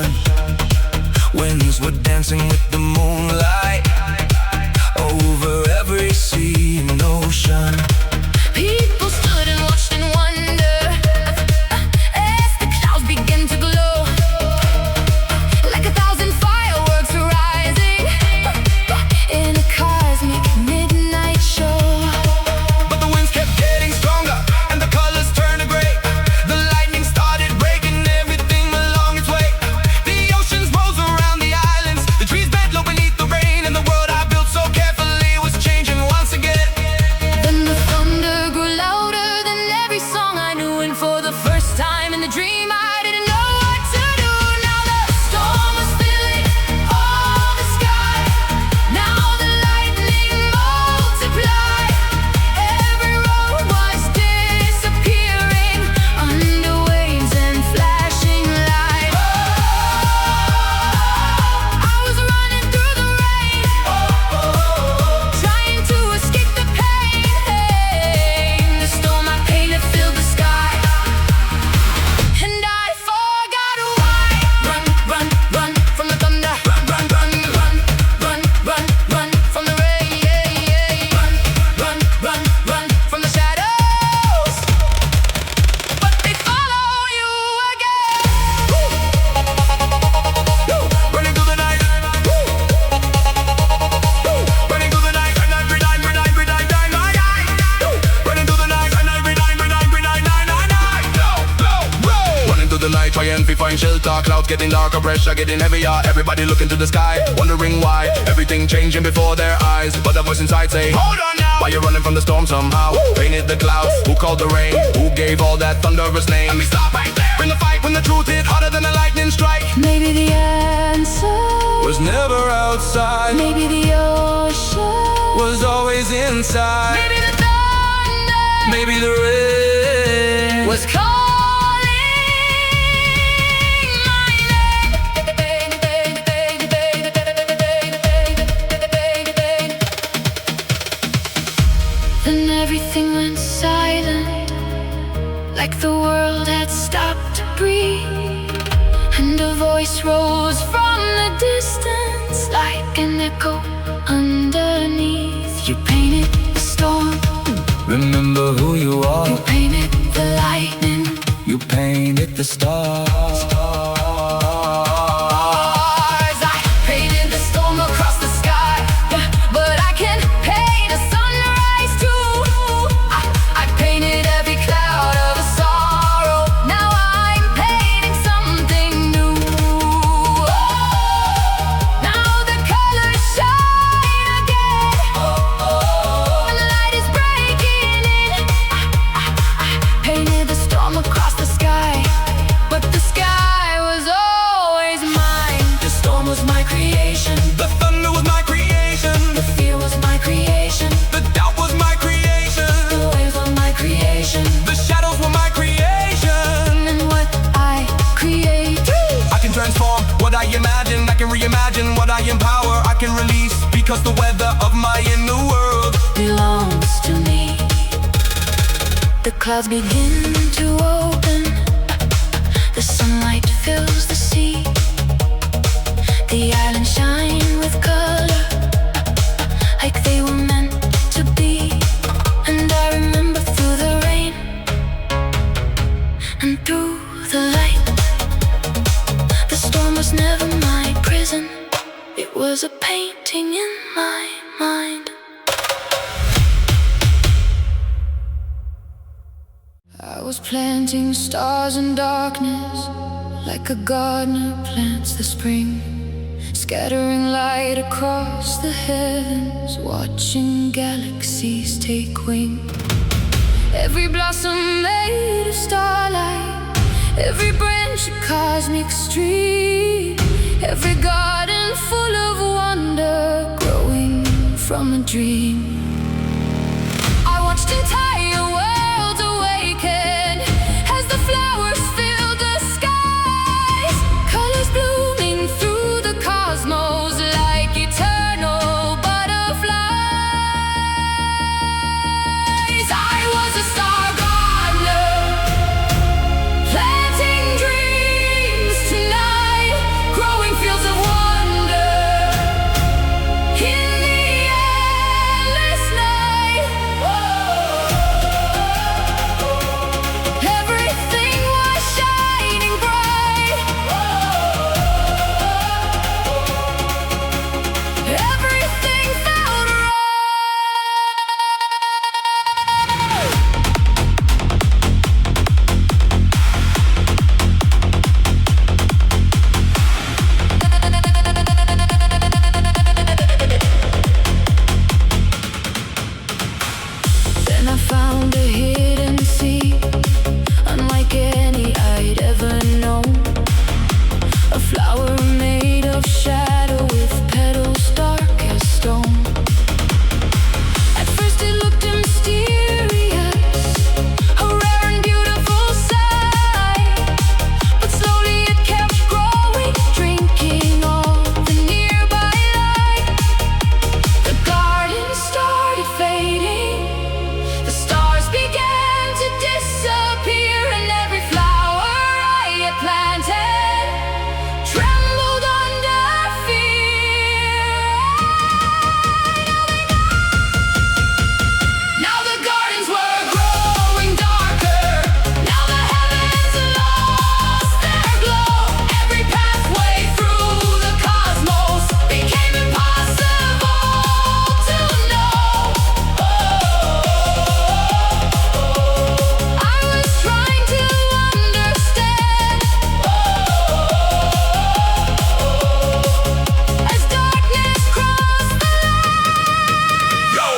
ocean. Winds were dancing with the moonlight over every sea and ocean. People stood and watched in wonder as the clouds began to glow, like 1,000 fireworks rising in a cosmic midnight show. But the winds kept getting stronger and the colors turned to gray. The lightning started breaking everything along its way. The oceans rose around the islands, the trees bent low beneath the rain, and the world I built so carefully was changing once again. Then the thunder grew louder than every song I knew, and for the first time in the dream I didn't know what to do. Now the storm was filling all the sky. Now the lightning multiplied. Every road was disappearing under waves and flashing lights. I was running through the rain, trying to escape the pain. The storm I painted filled the sky, and I forgot why. Run, run, run from the thunder. Run, run, run, run, run, run, run from the rain. Run, run, run, run from the shadows, but they follow you again. Running through the night, running through the night, and every night, every night, every night, night, night, night. Running through the night, and every night, every night, every night, night, night, night. Running through the night, trying to find shelter. Clouds getting darker, pressure getting heavier. Everybody looking to the sky, wondering why everything changing before their eyes. But a voice inside say, hold on now. Why you running from the storm somehow? Painted the clouds, who called the rain? Who gave all that thunderous name? Let me stop right there. In the fight, when the truth hit harder than a lightning strike, Maybe the answer, was never outside, maybe the ocean, was always inside. maybe the thunder Maybe the rain was calling my name. Then everything went silent, like the world had stopped to breathe, and a voice rose from the distance like an echo underneath. You painted the storm, Remember who you are. you painted the lightning. You painted the stars. I painted the storm across the sky, but I can paint a sunrise too. I painted every cloud of a sorrow. Now I'm painting something new. Now the colors shine again, and the light is breaking in. I painted the storm across the sky, but the sky was always mine. The storm was my creation, The thunder was my creation. the fear was my creation, The doubt was my creation. the waves were my creation, The shadows were my creation. and what I create I can transform what I imagine. I can reimagine what I empower. I can release because the weather of my inner world. belongs to me. The clouds begin to open, the sunlight fills the sea, the islands shine with color, like they were meant to be. And I remember through the rain and through the light, the storm was never my prison, it was a painting in my mind. I was planting stars in darkness, like a gardener plants the spring, scattering light across the heavens, watching galaxies take wing. Every blossom made of starlight, every branch a cosmic stream, every garden full of wonder, growing from a dream. I watched entire worlds awaken as the flowers filled the skies, colors blooming through the cosmos like eternal butterflies. I was a star gardener, planting dreams tonight. Flower made of shadow with petals dark as stone. At first it looked mysterious, a rare and beautiful sight. But slowly it kept growing, drinking all the nearby light. The garden started fading, the stars began to disappear, and every flower I had planted trembled under fear. Now the gardens were growing darker. Now the heavens lost their glow. Every pathway through the cosmos became impossible to know. I was trying to understand as darkness crossed the land. Yo!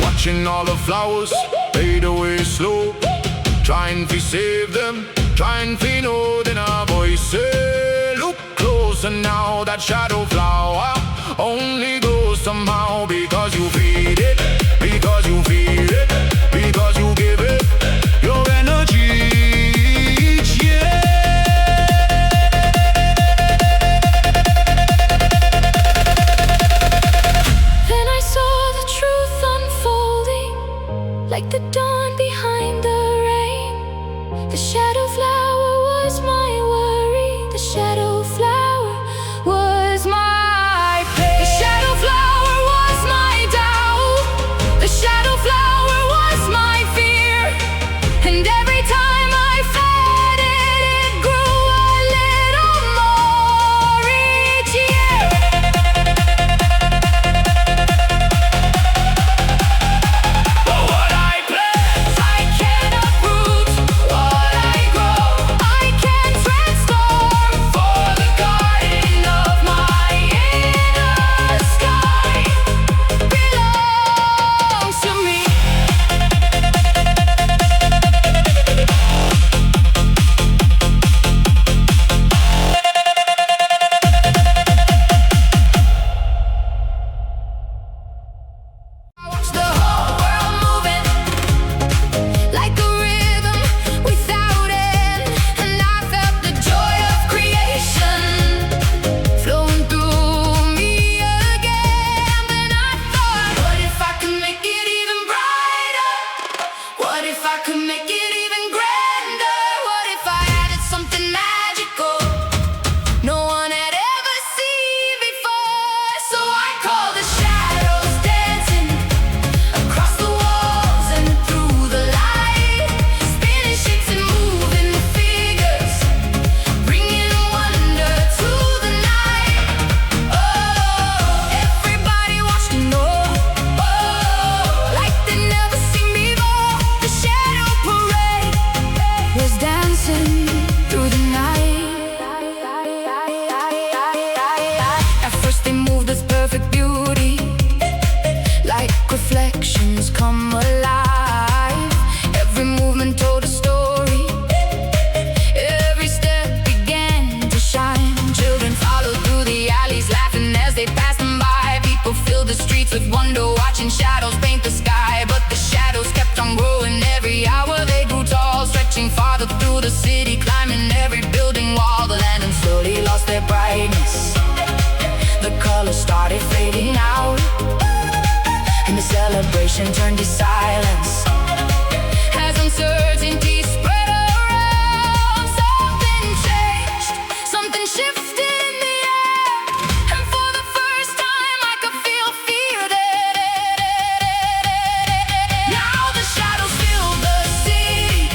Watching all the flowers fade away slow, trying to save them, trying to know. Then a voice say, look closer now. That shadow flower only grows somehow because you feed it, because you feed it, because you give it your energy. Yeah. Then I saw the truth unfolding, like the dawn behind the rain. The shadow flower was my worry. The shadow flower was my pain. The shadow flower was my doubt. The shadow flower was my fear. And every time I fed it, it grew a little more each year. But what I plant, I can uproot what I grow. I can transform for the garden of my inner sky belongs to me. I watch the whole world moving like a rhythm without end, and I felt the joy of creation flowing through me again. Then I thought, what if I could make it even brighter? What if I could make it even grander? What if I added something magical no one had ever seen before? So I call the shadows dancing across the walls and through the light, spinning shapes and moving figures, bringing wonder to the night. Oh, everybody watched and like they'd never seen before. The shadow parade was dancing through the night. At first they moved with perfect beauty, like reflections come alive. Every movement told a story, every step began to shine. Children followed through the alleys, laughing as they passed them by. People filled the streets with wonder, watching shadows paint the sky. But the shadows kept on growing. Every hour they grew tall, stretching farther through the city, climbing every building wall. The lantern slowly lost their brightness, the colors started fading out, and the celebration turned to silence as uncertainty spread around. Something changed, something shifted in the air, and for the first time I could feel fear there. Now the shadows filled the city,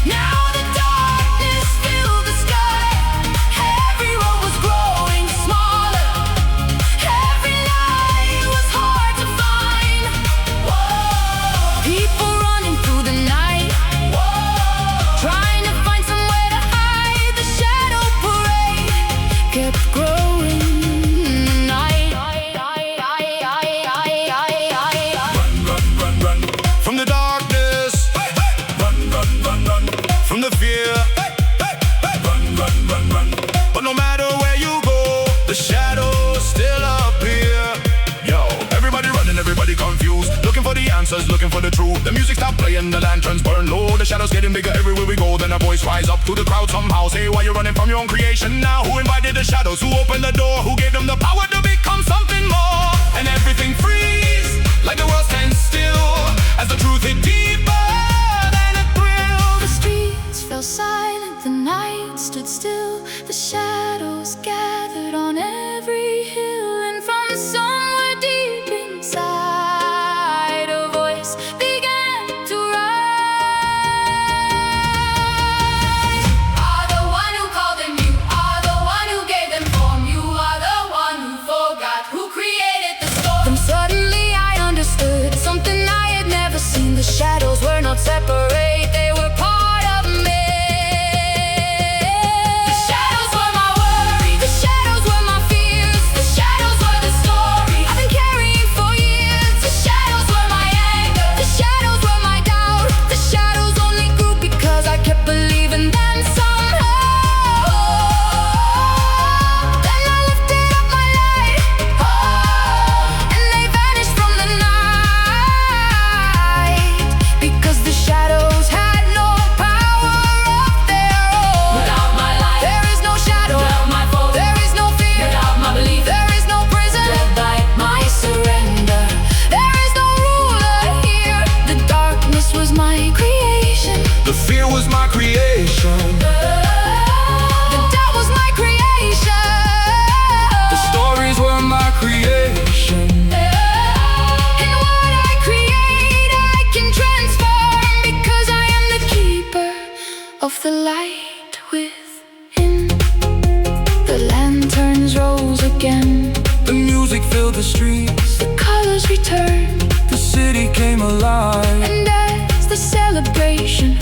now the darkness filled the sky. Every road was growing smaller, every light was hard to find. Whoa. People running through the night, whoa. still appear. Yo, everybody running, everybody confused, looking for the answers, looking for the truth. The music stopped playing, the lanterns burn low, the shadows getting bigger everywhere we go. Then a voice rise up to the crowd somehow, say, why you running from your own creation now? Who invited the shadows? Who opened the door? Who gave them the power to become something more? And everything freeze, like the world stands still, as the truth hit deeper than a thrill. The streets fell silent, the night stood still. The shadows gathered on every hill, and from somewhere deep inside a voice began to rise. Are the one who called them, you are the one who gave them form. You are the one who forgot, who created the storm. Then suddenly I understood something I had never seen. The shadows were not separate, they were part of me. The shadows were my worry, the shadows were my fears, the shadows were the story I've been carrying for years. The shadows were my anger, the shadows were my doubt. The shadows only grew because I kept believing them somehow. Then I lifted up my light, and they vanished from the night, because the shadows had no power of their own. Without my light, there is no shadow. Without my fault, there is no fear. Without my belief, there is no prison. Led by my surrender, there is no ruler here. The darkness was my creation. The fear was my creation. The doubt was my creation. The stories were my creation. And what I create, I can transform, because I am the keeper of the light within. The lanterns rose again, The music filled the streets, the colors returned, the city came alive. and as the celebration